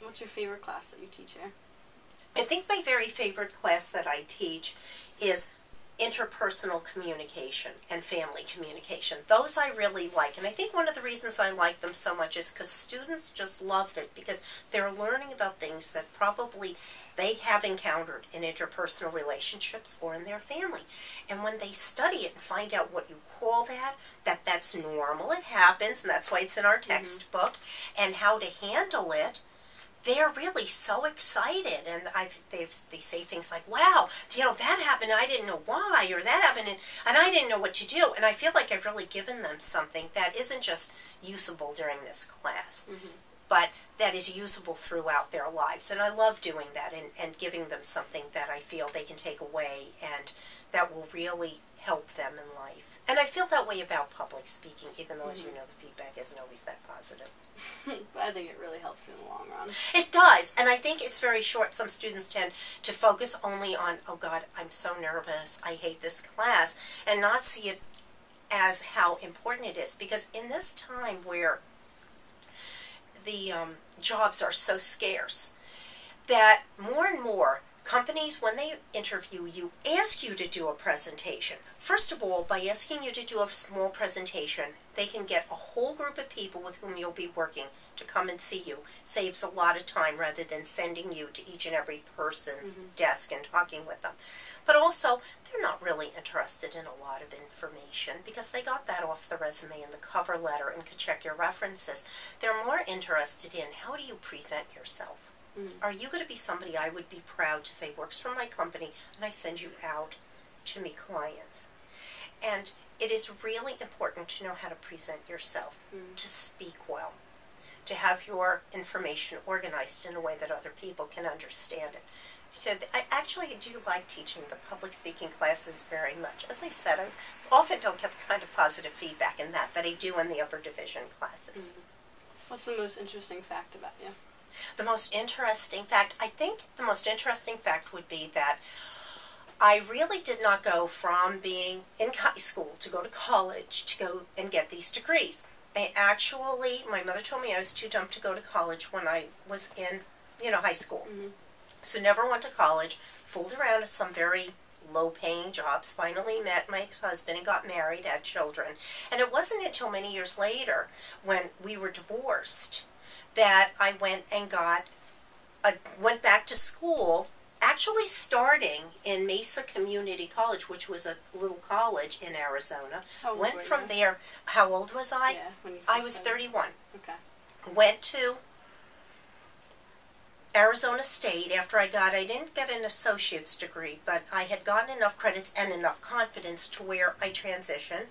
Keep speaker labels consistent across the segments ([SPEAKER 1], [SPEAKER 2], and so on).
[SPEAKER 1] What's your favorite class that you teach here?
[SPEAKER 2] I think my very favorite class that I teach is interpersonal communication and family communication. Those I really like, and I think one of the reasons I like them so much is because students just love it, because they're learning about things that probably they have encountered in interpersonal relationships or in their family. And when they study it and find out what you call that, that's normal, it happens, and that's why it's in our textbook, and how to handle it, they're really so excited, and they say things like, wow, that happened and I didn't know why, or that happened and I didn't know what to do. And I feel like I've really given them something that isn't just usable during this class, but that is usable throughout their lives. And I love doing that and giving them something that I feel they can take away and that will really help them in life. And I feel that way about public speaking, even though, as you know, the feedback isn't always that positive.
[SPEAKER 1] But I think it really helps you in the long run.
[SPEAKER 2] It does, and I think it's very short. Some students tend to focus only on, oh God, I'm so nervous, I hate this class, and not see it as how important it is. Because in this time where the jobs are so scarce, that more and more companies, when they interview you, ask you to do a presentation. First of all, by asking you to do a small presentation, they can get a whole group of people with whom you'll be working to come and see you. Saves a lot of time rather than sending you to each and every person's desk and talking with them. But also, they're not really interested in a lot of information because they got that off the resume and the cover letter and could check your references. They're more interested in, how do you present yourself? Are you going to be somebody I would be proud to say works for my company and I send you out to meet clients? And it is really important to know how to present yourself, to speak well, to have your information organized in a way that other people can understand it. So I actually do like teaching the public speaking classes very much. As I said, I often don't get the kind of positive feedback in that I do in the upper division classes.
[SPEAKER 1] What's the most interesting fact about you?
[SPEAKER 2] The most interesting fact, I think the most interesting fact would be that I really did not go from being in high school to go to college to go and get these degrees. My mother told me I was too dumb to go to college when I was in, high school. So never went to college, fooled around at some very low-paying jobs, finally met my ex-husband and got married, had children. And it wasn't until many years later, when we were divorced, that I went and went back to school, actually starting in Mesa Community College, which was a little college in Arizona. Went from there. How old was I?
[SPEAKER 1] Yeah, when you
[SPEAKER 2] I was 31.
[SPEAKER 1] Okay.
[SPEAKER 2] Went to Arizona State after I didn't get an associate's degree, but I had gotten enough credits and enough confidence to where I transitioned.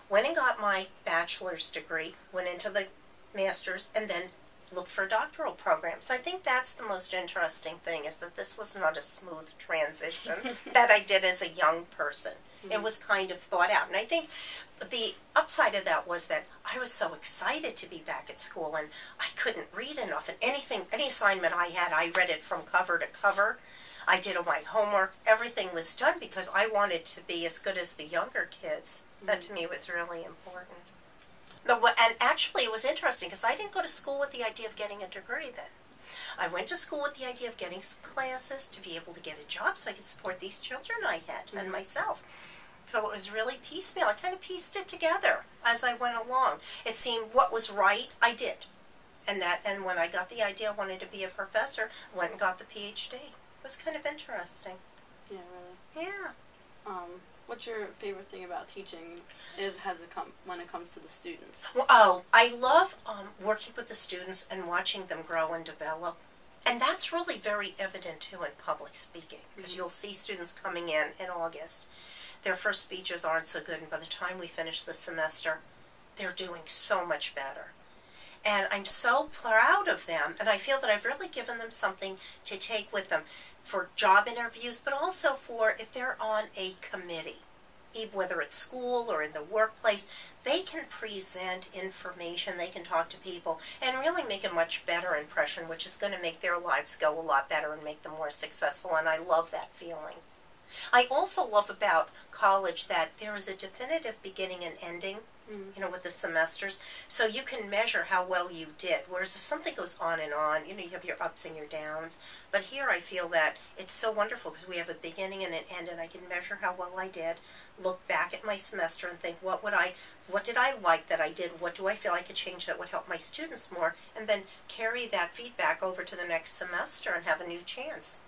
[SPEAKER 2] Went and got my bachelor's degree, went into the master's, and then looked for a doctoral program. So I think that's the most interesting thing, is that this was not a smooth transition that I did as a young person. It was kind of thought out. And I think the upside of that was that I was so excited to be back at school, and I couldn't read enough. And any assignment I had, I read it from cover to cover. I did all my homework. Everything was done because I wanted to be as good as the younger kids. That to me was really important. And actually, it was interesting because I didn't go to school with the idea of getting a degree then. I went to school with the idea of getting some classes to be able to get a job so I could support these children I had and myself. So it was really piecemeal. I kind of pieced it together as I went along. It seemed what was right, I did. And when I got the idea I wanted to be a professor, went and got the PhD. It was kind of interesting.
[SPEAKER 1] Yeah, really.
[SPEAKER 2] Yeah.
[SPEAKER 1] What's your favorite thing about teaching when it comes to the students?
[SPEAKER 2] Well, I love working with the students and watching them grow and develop. And that's really very evident, too, in public speaking. Because you'll see students coming in August. Their first speeches aren't so good, and by the time we finish the semester, they're doing so much better. And I'm so proud of them, and I feel that I've really given them something to take with them for job interviews, but also for if they're on a committee, whether it's school or in the workplace, they can present information, they can talk to people, and really make a much better impression, which is going to make their lives go a lot better and make them more successful, and I love that feeling. I also love about college that there is a definitive beginning and ending, with the semesters, so you can measure how well you did. Whereas if something goes on and on, you have your ups and your downs. But here I feel that it's so wonderful because we have a beginning and an end, and I can measure how well I did, look back at my semester and think, what did I like that I did? What do I feel I could change that would help my students more? And then carry that feedback over to the next semester and have a new chance.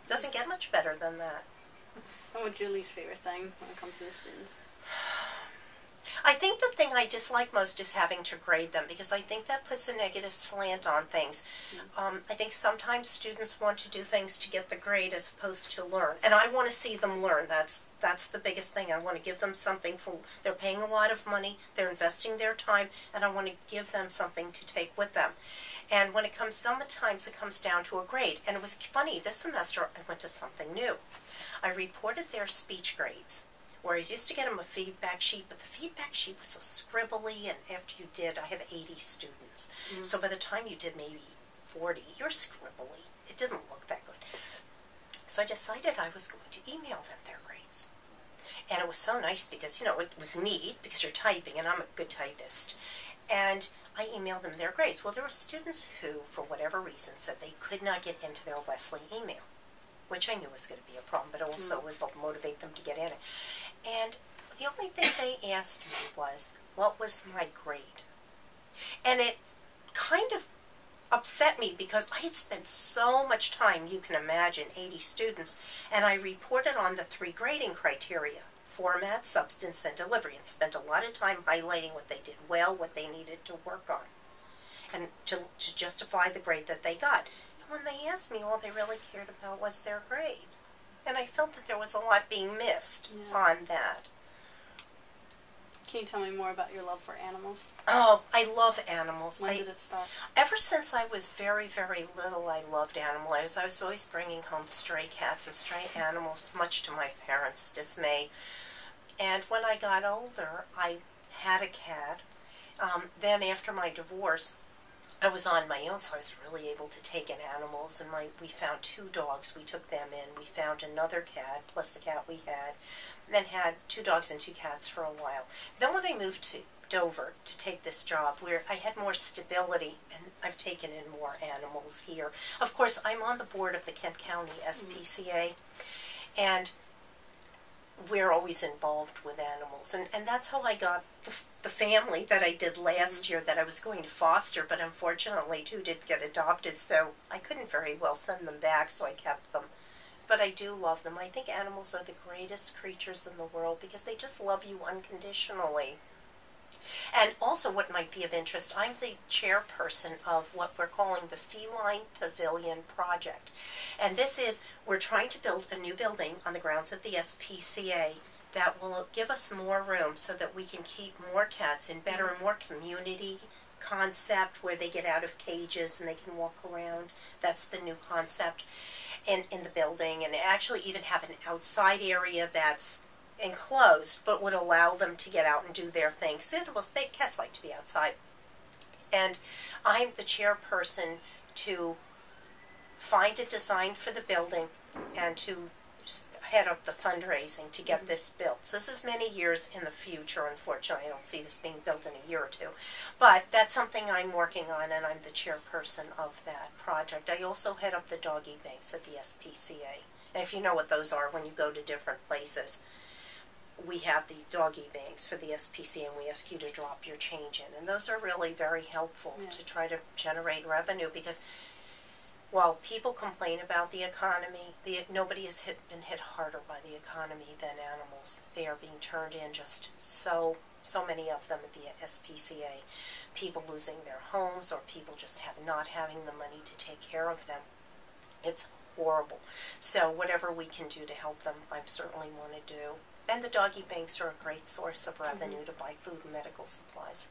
[SPEAKER 2] Doesn't get much better than that.
[SPEAKER 1] And what's your least favorite thing when it comes to the students?
[SPEAKER 2] I think the thing I dislike most is having to grade them, because I think that puts a negative slant on things. I think sometimes students want to do things to get the grade as opposed to learn, and I want to see them learn. That's the biggest thing. I want to give them something they're paying a lot of money, they're investing their time, and I want to give them something to take with them. And when sometimes it comes down to a grade. And it was funny, this semester I went to something new. I reported their speech grades, whereas used to get them a feedback sheet, but the feedback sheet was so scribbly, and after you did, I had 80 students. So by the time you did maybe 40, you're scribbly. It didn't look that good. So I decided I was going to email them their grades. And it was so nice because, it was neat because you're typing, and I'm a good typist. And I emailed them their grades. Well, there were students who, for whatever reason, said they could not get into their Wesley email, which I knew was going to be a problem, but also was to motivate them to get in it. And the only thing they asked me was, what was my grade? And it kind of upset me because I had spent so much time, you can imagine, 80 students, and I reported on the 3 grading criteria: format, substance, and delivery, and spent a lot of time highlighting what they did well, what they needed to work on, and to justify the grade that they got. And when they asked me, all they really cared about was their grade. And I felt that there was a lot being missed on that.
[SPEAKER 1] Can you tell me more about your love for animals?
[SPEAKER 2] Oh, I love animals.
[SPEAKER 1] When did it start?
[SPEAKER 2] Ever since I was very, very little, I loved animals. I was always bringing home stray cats and stray animals, much to my parents' dismay. And when I got older, I had a cat. Then after my divorce, I was on my own, so I was really able to take in animals. And we found 2 dogs. We took them in. We found another cat, plus the cat we had, and then had 2 dogs and 2 cats for a while. Then when I moved to Dover to take this job, where I had more stability, and I've taken in more animals here. Of course, I'm on the board of the Kent County SPCA, and we're always involved with animals. And that's how I got the family that I did last year that I was going to foster, but unfortunately 2 did get adopted, so I couldn't very well send them back, so I kept them. But I do love them. I think animals are the greatest creatures in the world because they just love you unconditionally. And also, what might be of interest, I'm the chairperson of what we're calling the Feline Pavilion Project. And this is, we're trying to build a new building on the grounds of the SPCA that will give us more room so that we can keep more cats in better and more community concept where they get out of cages and they can walk around. That's the new concept in the building. And actually even have an outside area that's enclosed, but would allow them to get out and do their things. Cats like to be outside. And I'm the chairperson to find a design for the building and to head up the fundraising to get this built. So this is many years in the future. Unfortunately, I don't see this being built in a year or 2. But that's something I'm working on, and I'm the chairperson of that project. I also head up the doggy banks at the SPCA. And if you know what those are, when you go to different places, we have the doggy banks for the SPCA, and we ask you to drop your change in. And those are really very helpful to try to generate revenue, because while people complain about the economy, nobody has been hit harder by the economy than animals. They are being turned in, just so many of them at the SPCA. People losing their homes, or people just not having the money to take care of them. It's horrible. So whatever we can do to help them, I certainly want to do. And the doggy banks are a great source of revenue to buy food and medical supplies.